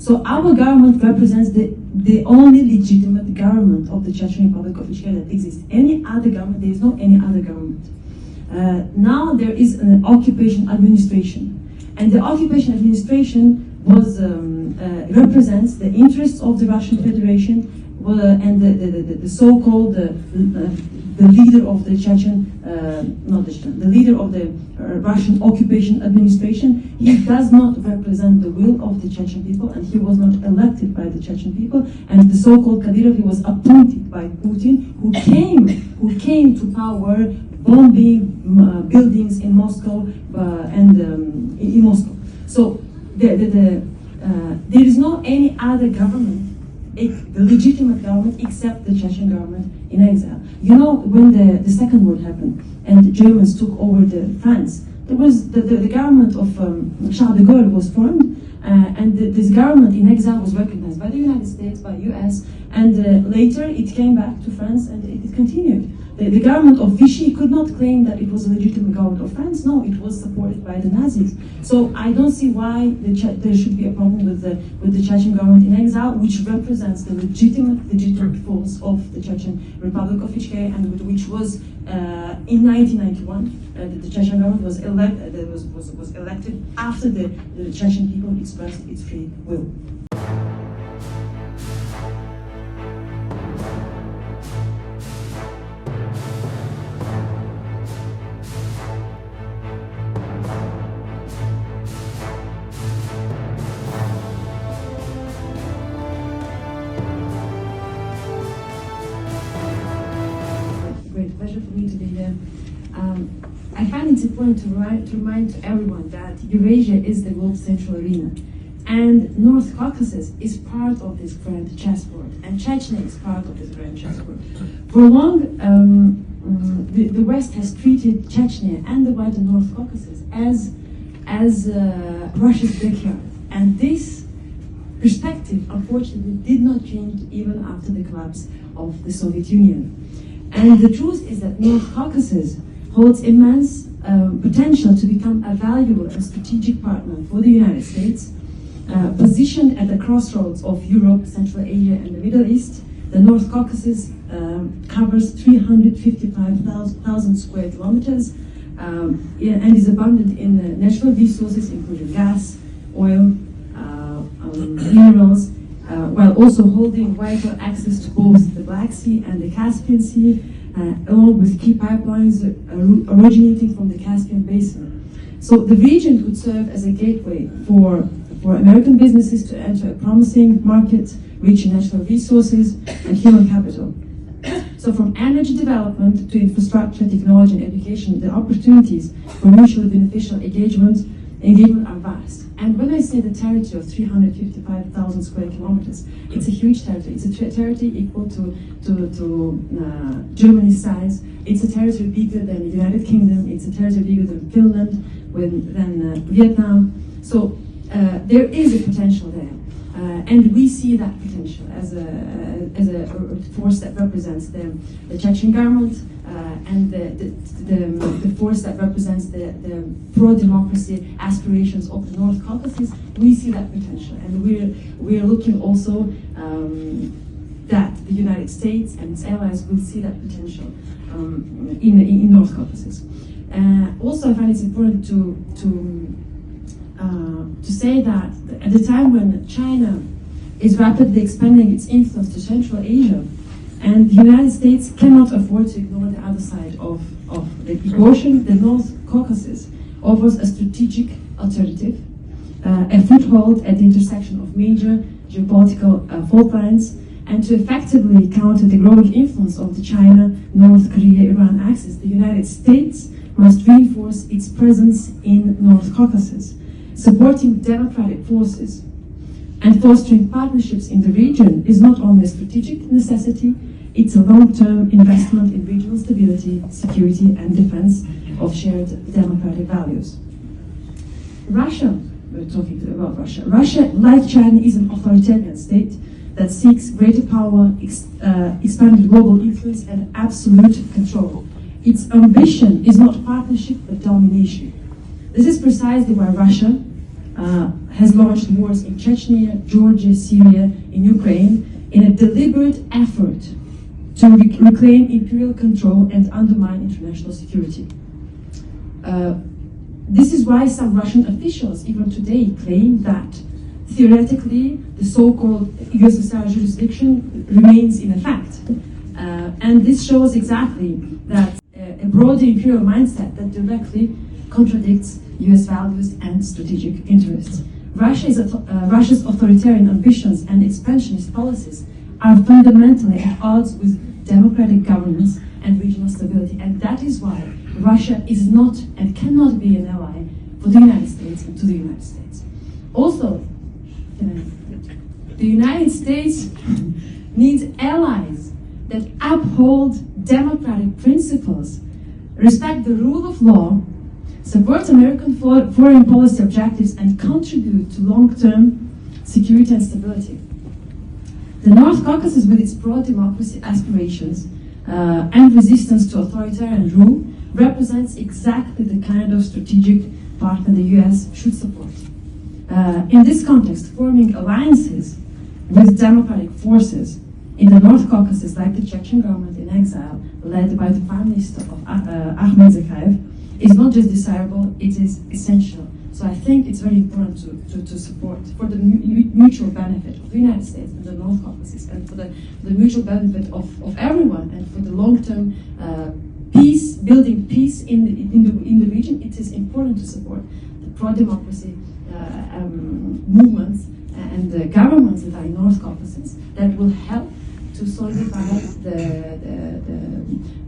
So our government represents the only legitimate government of the Chechen Republic of Ichkeria that exists. Any other government, there is no any other government. Now there is an occupation administration, and the occupation administration represents the interests of the Russian Federation and the so-called the leader of the Chechen, the leader of the Russian occupation administration. He does not represent the will of the Chechen people, and he was not elected by the Chechen people. And the so-called Kadyrov, he was appointed by Putin, who came to power, bombing buildings in Moscow in Moscow. So there is no any other government, the legitimate government, except the Chechen government in exile. You know, when the Second War happened and the Germans took over France, there was the government of Charles de Gaulle was formed, and this government in exile was recognized by the United States, by US, and later it came back to France and it continued. The government of Vichy could not claim that it was a legitimate government of France. No, it was supported by the Nazis. So I don't see why there should be a problem with the Chechen government in exile, which represents the legitimate force of the Chechen Republic of Ichkeria, and which was in 1991 the Chechen government was elected after the Chechen people expressed its free will. Pleasure for me to be here. I find it important to remind to everyone that Eurasia is the world's central arena, and North Caucasus is part of this grand chessboard, and Chechnya is part of this grand chessboard. For long, the West has treated Chechnya and the wider North Caucasus as Russia's backyard, and this perspective, unfortunately, did not change even after the collapse of the Soviet Union. And the truth is that North Caucasus holds immense potential to become a valuable and strategic partner for the United States. Positioned at the crossroads of Europe, Central Asia, and the Middle East, the North Caucasus covers 355,000 square kilometers and is abundant in natural resources, including gas, oil, minerals, while also holding vital access to both the Black Sea and the Caspian Sea, along with key pipelines originating from the Caspian Basin. So the region could serve as a gateway for American businesses to enter a promising market, rich in natural resources and human capital. So from energy development to infrastructure, technology, and education, the opportunities for mutually beneficial engagement are vast. And when I say the territory of 355,000 square kilometers, it's a huge territory. It's a territory equal to Germany's size. It's a territory bigger than the United Kingdom. It's a territory bigger than Finland, than Vietnam. So there is a potential there. And we see that potential as a force that represents the Chechen government and the force that represents the pro-democracy aspirations of the North Caucasus. We see that potential, and we're looking also that the United States and its allies will see that potential in North Caucasus. Also, I find it's important to say that at the time when China is rapidly expanding its influence to Central Asia, and the United States cannot afford to ignore the other side of the equation, the North Caucasus offers a strategic alternative, a foothold at the intersection of major geopolitical fault lines, and to effectively counter the growing influence of the China, North Korea, Iran axis, the United States must reinforce its presence in North Caucasus. Supporting democratic forces and fostering partnerships in the region is not only a strategic necessity, it's a long-term investment in regional stability, security, and defense of shared democratic values. Russia, we're talking about Russia. Russia, like China, is an authoritarian state that seeks greater power, expanded global influence, and absolute control. Its ambition is not partnership, but domination. This is precisely why Russia has launched wars in Chechnya, Georgia, Syria, in Ukraine, in a deliberate effort to reclaim imperial control and undermine international security. This is why some Russian officials, even today, claim that theoretically the so-called USSR jurisdiction remains in effect. And this shows exactly that a broader imperial mindset that directly contradicts US values and strategic interests. Russia's authoritarian ambitions and expansionist policies are fundamentally at odds with democratic governance and regional stability, and that is why Russia is not and cannot be an ally for the United States and to the United States. Also, the United States needs allies that uphold democratic principles, respect the rule of law, support American foreign policy objectives, and contribute to long-term security and stability. The North Caucasus, with its pro-democracy aspirations and resistance to authoritarian rule, represents exactly the kind of strategic partner the US should support. In this context, forming alliances with democratic forces in the North Caucasus, like the Chechen government in exile, led by the Prime Minister of Ahmed Zakayev, is not just desirable, it is essential. So I think it's very important to support for the mutual benefit of the United States and the North Caucasus, and for the mutual benefit of everyone, and for the long-term peace, building peace in the region. It is important to support the pro-democracy movements and the governments that are in North Caucasus that will help to solidify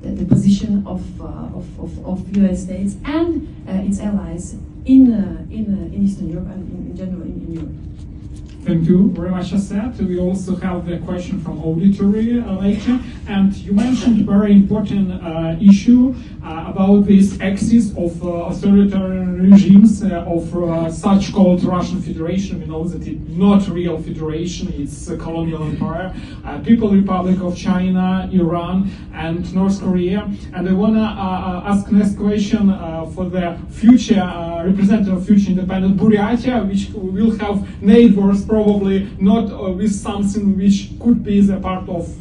the position of U.S. states and its allies in Eastern Europe and in general in Europe. Thank you very much, Asad. We also have the question from auditory later. And you mentioned a very important issue about this axis of authoritarian regimes of such-called Russian Federation. We know that it's not real federation, it's a colonial empire. People's Republic of China, Iran, and North Korea. And I want to ask next question for the future, representative of future independent Buryatia, which will have neighbors probably not with something which could be the part of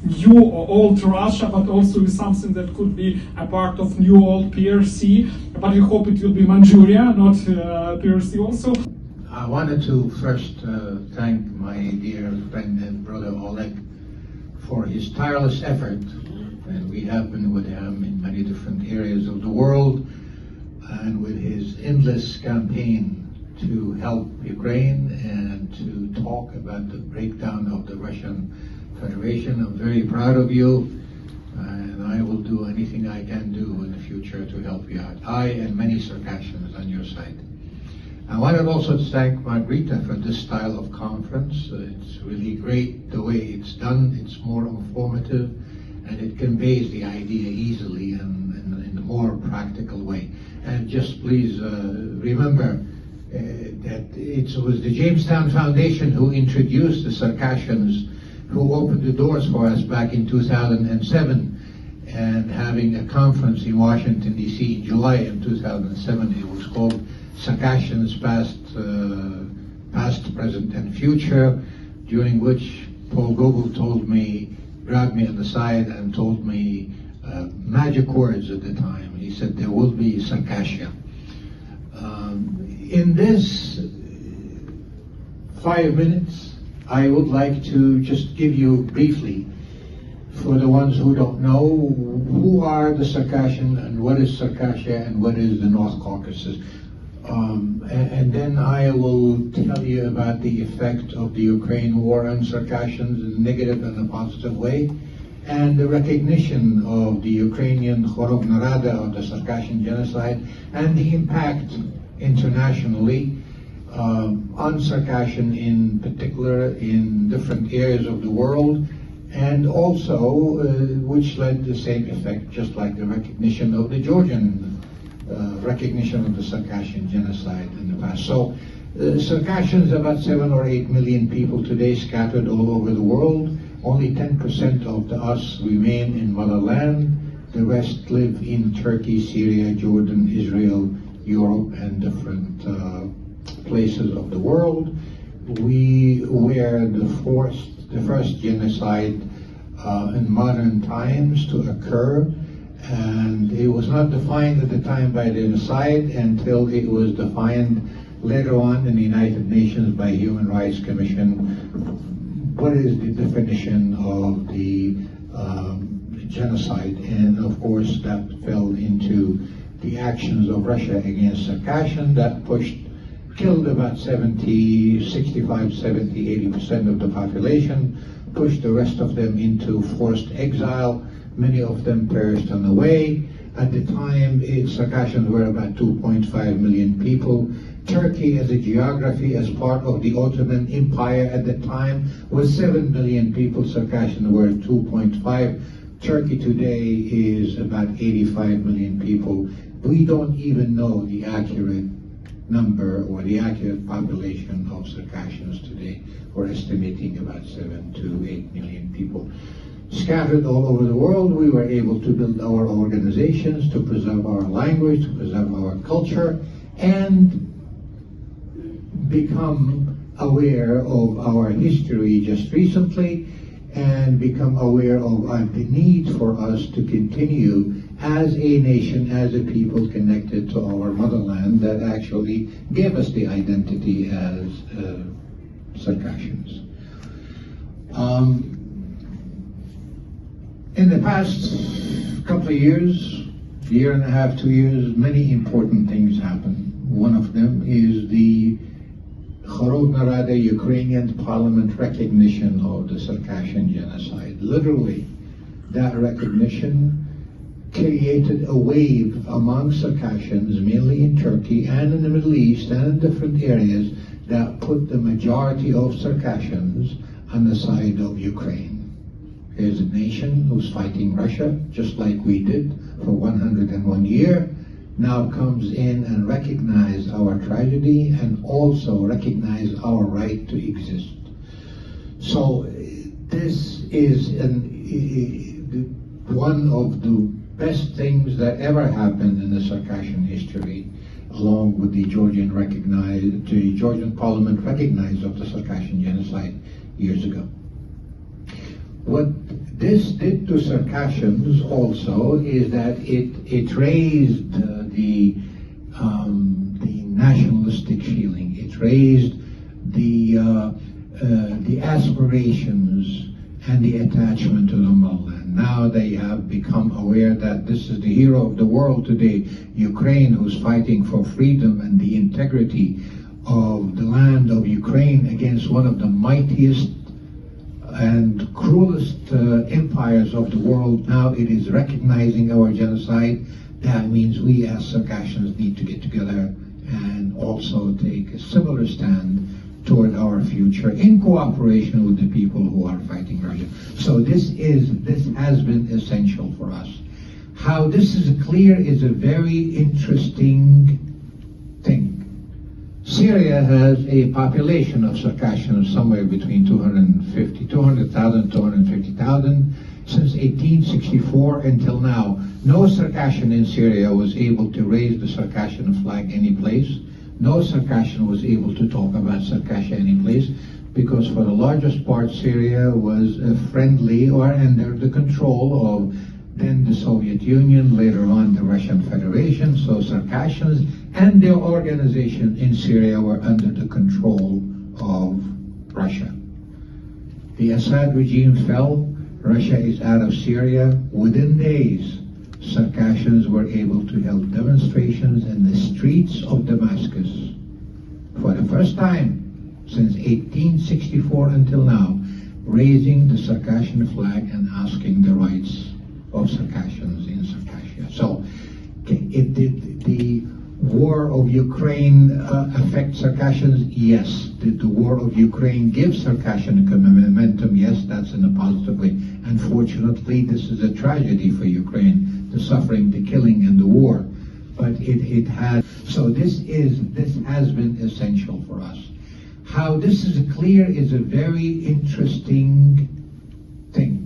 new or old Russia, but also with something that could be a part of new old PRC. But we hope it will be Manchuria, not PRC also. I wanted to first thank my dear friend and brother Oleg for his tireless effort, and we have been with him in many different areas of the world, and with his endless campaign to help Ukraine and to talk about the breakdown of the Russian Federation. I'm very proud of you, and I will do anything I can do in the future to help you out. I and many Circassians on your side. I wanted also to thank Margarita for this style of conference. It's really great the way it's done. It's more informative, and it conveys the idea easily and in a more practical way. And just please remember that it was the Jamestown Foundation who introduced the Circassians, who opened the doors for us back in 2007, and having a conference in Washington, D.C. in July of 2007. It was called Circassians Past, Present, and Future, during which Paul Gogol grabbed me on the side and told me magic words at the time. He said, there will be Circassia. In this 5 minutes, I would like to just give you briefly, for the ones who don't know, who are the Circassians and what is Circassia and what is the North Caucasus. And then I will tell you about the effect of the Ukraine war on Circassians in a negative and a positive way, and the recognition of the Ukrainian Khorog Narada of the Circassian genocide, and the impact internationally on Circassion in particular in different areas of the world, and also which led to the same effect, just like the recognition of the Georgian recognition of the Circassian genocide in the past. So Circassians, about 7 or 8 million people today scattered all over the world. Only 10% of us remain in motherland. The rest live in Turkey, Syria, Jordan, Israel, Europe, and different places of the world. We were the first genocide in modern times to occur, and it was not defined at the time by genocide until it was defined later on in the United Nations by Human Rights Commission. What is the definition of the genocide? And of course that fell into the actions of Russia against Circassians that killed about 65, 70, 80% of the population, pushed the rest of them into forced exile. Many of them perished on the way. At the time, Circassians were about 2.5 million people. Turkey, as a geography, as part of the Ottoman Empire at the time, was 7 million people. Circassians were 2.5. Turkey today is about 85 million people. We don't even know the accurate number or the accurate population of Circassians today. We're estimating about 7 to 8 million people. Scattered all over the world, we were able to build our organizations, to preserve our language, to preserve our culture, and become aware of our history just recently, and become aware of the need for us to continue as a nation, as a people connected to our motherland that actually gave us the identity as Circassians. In the past couple of years, year and a half, 2 years, many important things happened. One of them is the Kharodna Rada Ukrainian Parliament recognition of the Circassian genocide. Literally, that recognition created a wave among Circassians, mainly in Turkey and in the Middle East and in different areas, that put the majority of Circassians on the side of Ukraine. Here's a nation who's fighting Russia, just like we did for 101 years, now comes in and recognize our tragedy and also recognize our right to exist. So this is one of the best things that ever happened in the Circassian history, along with the Georgian Parliament recognized of the Circassian genocide years ago. What this did to Circassians also is that it raised the nationalistic feeling. It raised the aspirations and the attachment to the motherland. Now they have become aware that this is the hero of the world today, Ukraine, who's fighting for freedom and the integrity of the land of Ukraine against one of the mightiest and cruelest empires of the world. Now it is recognizing our genocide. That means we as Circassians need to get together and also take a similar stand toward our future in cooperation with the people who are fighting Russia. So this has been essential for us. How this is clear is a very interesting thing. Syria has a population of Circassians somewhere between 200,000, 250,000. Since 1864 until now, no Circassian in Syria was able to raise the Circassian flag any place. No Circassian was able to talk about Circassia any place, because for the largest part Syria was friendly or under the control of then the Soviet Union, later on the Russian Federation. So Circassians and their organization in Syria were under the control of Russia. The Assad regime fell. Russia is out of Syria. Within days, Circassians were able to hold demonstrations in the streets of Damascus. For the first time since 1864 until now, raising the Circassian flag and asking the rights of Circassians in Circassia. So, did the war of Ukraine affect Circassians? Yes. Did the war of Ukraine give Circassian momentum? Yes, that's in a positive way. Unfortunately, this is a tragedy for Ukraine, the suffering, the killing, and the war. But it had, so this has been essential for us. How this is clear is a very interesting thing.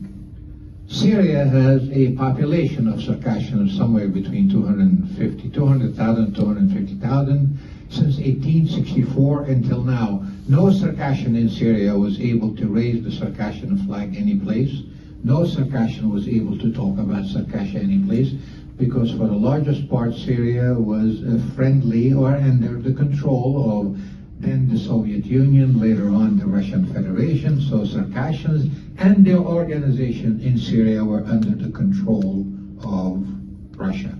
Syria has a population of Circassians somewhere between 200,000, 250,000. Since 1864 until now, no Circassian in Syria was able to raise the Circassian flag any place. No Circassian was able to talk about Circassia any place, because for the largest part, Syria was friendly or under the control of then the Soviet Union, later on the Russian Federation. So Circassians and their organization in Syria were under the control of Russia.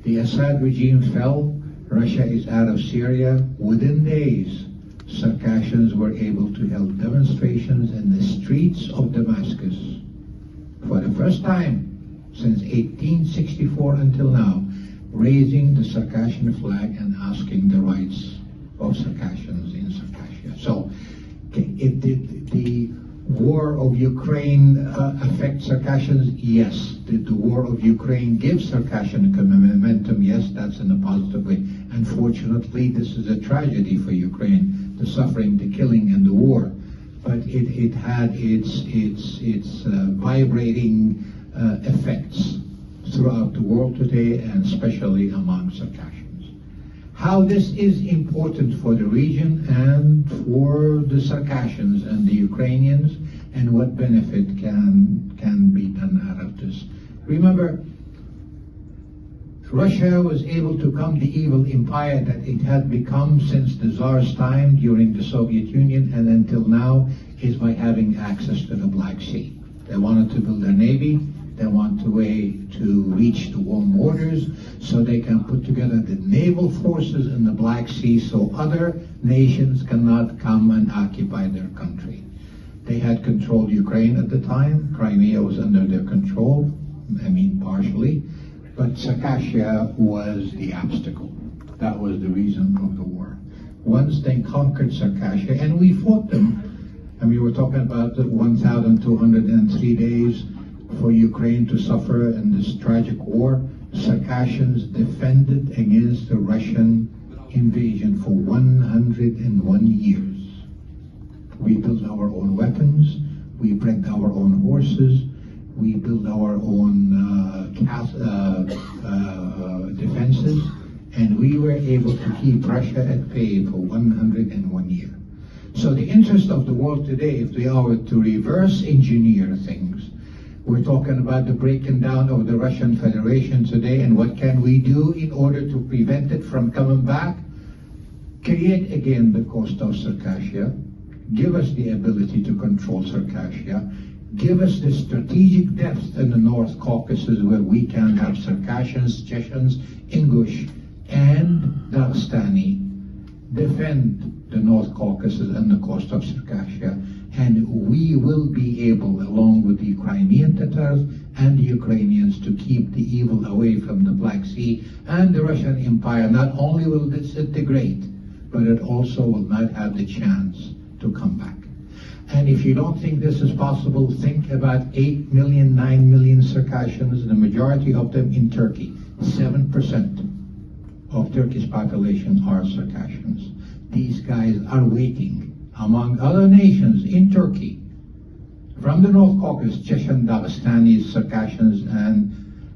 The Assad regime fell. Russia is out of Syria. Within days, Circassians were able to hold demonstrations in the streets of Damascus. For the first time since 1864 until now, raising the Circassian flag and asking the rights of Circassians in Circassia. So, did the war of Ukraine affect Circassians? Yes. Did the war of Ukraine give Circassian momentum? Yes, that's in a positive way. Unfortunately, this is a tragedy for Ukraine, the suffering, the killing, and the war. But it had its vibrating effects throughout the world today, and especially among Circassians. How this is important for the region and for the Circassians and the Ukrainians, and what benefit can be done out of this. Remember, Russia was able to become the evil empire that it had become since the Tsar's time during the Soviet Union and until now, is by having access to the Black Sea. They wanted to build their navy. They want a way to reach the warm waters so they can put together the naval forces in the Black Sea so other nations cannot come and occupy their country. They had controlled Ukraine at the time. Crimea was under their control, partially. But Circassia was the obstacle. That was the reason of the war. Once they conquered Circassia, and we fought them, we're talking about the 1,203 days for Ukraine to suffer in this tragic war. Circassians defended against the Russian invasion for 101 years. We built our own weapons, we bred our own horses, we built our own defenses, and we were able to keep Russia at bay for 101 years. So the interest of the world today, if we are to reverse engineer things, we're talking about the breaking down of the Russian Federation today, and what can we do in order to prevent it from coming back? Create again the coast of Circassia, give us the ability to control Circassia, give us the strategic depth in the North Caucasus where we can have Circassians, Chechens, Ingush, and Dagestani defend the North Caucasus and the coast of Circassia, and we will be able, along with the Crimean Tatars and the Ukrainians, to keep the evil away from the Black Sea, and the Russian Empire not only will disintegrate, but it also will not have the chance to come back. And if you don't think this is possible, think about 8 million, 9 million Circassians, the majority of them in Turkey. 7% of Turkey's population are Circassians. These guys are waiting, among other nations in Turkey, from the North Caucasus, Chechen, Dagestanis, Circassians,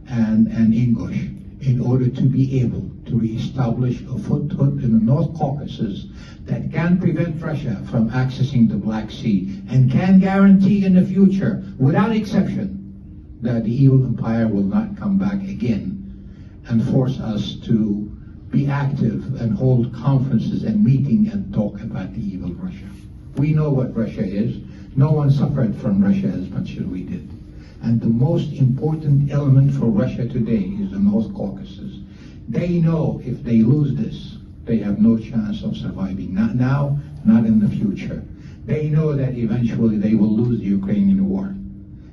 and Ingush, in order to be able to reestablish a foothold in the North Caucasus that can prevent Russia from accessing the Black Sea and can guarantee in the future, without exception, that the evil empire will not come back again and force us to be active and hold conferences and meetings and talk about the evil Russia. We know what Russia is. No one suffered from Russia as much as we did. And the most important element for Russia today is the North Caucasus. They know if they lose this, they have no chance of surviving. Not now, not in the future. They know that eventually they will lose the Ukrainian war.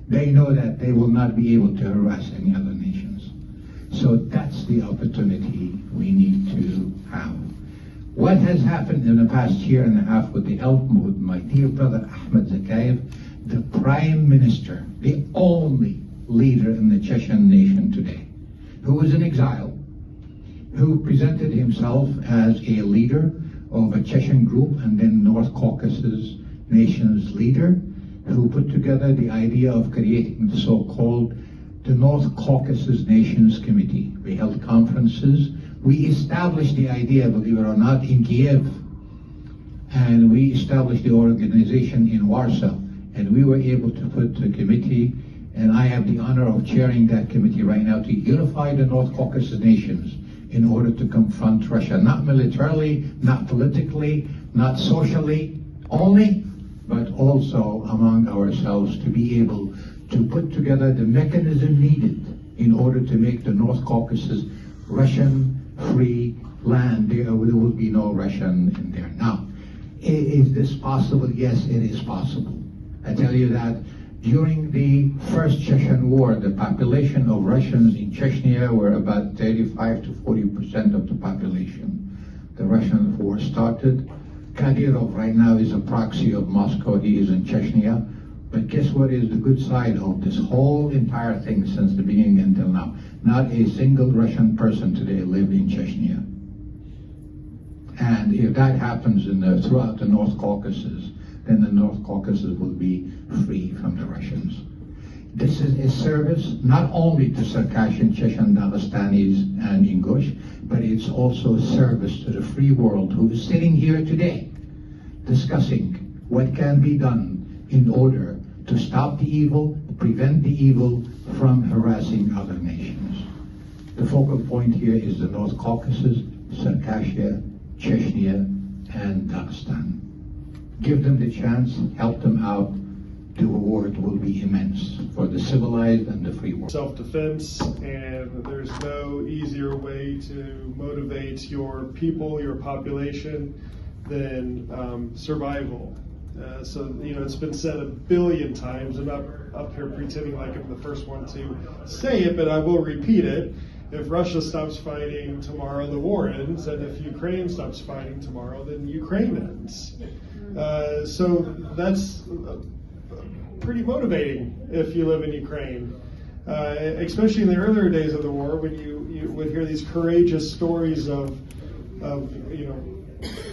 They know that they will not be able to harass any other nations. So that's the opportunity we need to have. What has happened in the past year and a half with the help of my dear brother Ahmed Zakayev, the Prime Minister, the only leader in the Chechen nation today, who was in exile, who presented himself as a leader of a Chechen group and then North Caucasus nations leader, who put together the idea of creating the so-called the North Caucasus Nations Committee. We held conferences We established the idea, believe it or not, in Kiev, and we established the organization in Warsaw, and we were able to put a committee, and I have the honor of chairing that committee right now to unify the North Caucasus nations in order to confront Russia, not militarily, not politically, not socially only, but also among ourselves, to be able to put together the mechanism needed in order to make the North Caucasus Russian-free land. There will be no Russian in there. Now, is this possible? Yes, it is possible. I tell you that during the first Chechen War, the population of Russians in Chechnya were about 35 to 40% of the population. The Russian war started. Kadyrov right now is a proxy of Moscow. He is in Chechnya. But guess what is the good side of this whole entire thing since the beginning until now? Not a single Russian person today lived in Chechnya. And if that happens throughout the North Caucasus, then the North Caucasus will be free from the Russians. This is a service not only to Circassian, Chechen, Dagestanis, and Ingush, but it's also a service to the free world who is sitting here today discussing what can be done in order to stop the evil, prevent the evil from harassing other nations. The focal point here is the North Caucasus, Circassia, Chechnya, and Dagestan. Give them the chance, help them out. The reward will be immense for the civilized and the free world. Self-defense, and there's no easier way to motivate your people, your population, than survival. So, it's been said 1 billion times. I'm not up here pretending like I'm the first one to say it, but I will repeat it. If Russia stops fighting tomorrow, the war ends, and if Ukraine stops fighting tomorrow, then Ukraine ends. So that's pretty motivating if you live in Ukraine, especially in the earlier days of the war, when you would hear these courageous stories of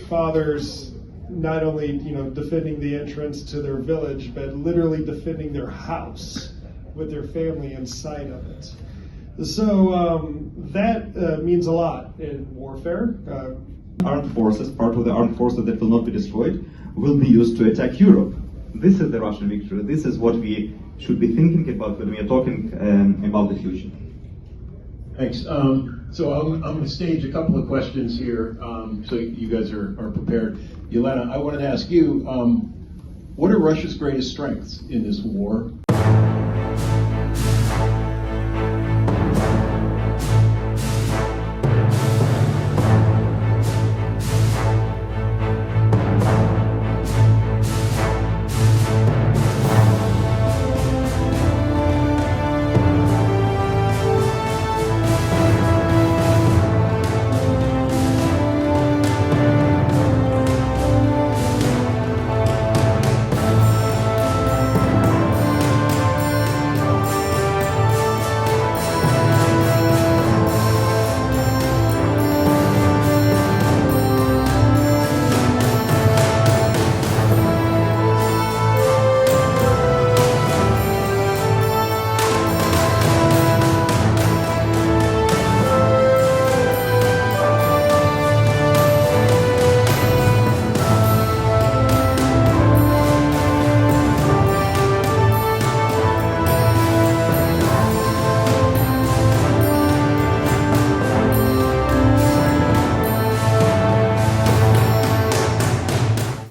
fathers not only defending the entrance to their village, but literally defending their house with their family inside of it. So that means a lot in warfare. Armed forces, part of the armed forces that will not be destroyed, will be used to attack Europe. This is the Russian victory. This is what we should be thinking about when we are talking about the future. Thanks. So I'm going to stage a couple of questions here, so you guys are prepared. Yelena, I wanted to ask you, what are Russia's greatest strengths in this war?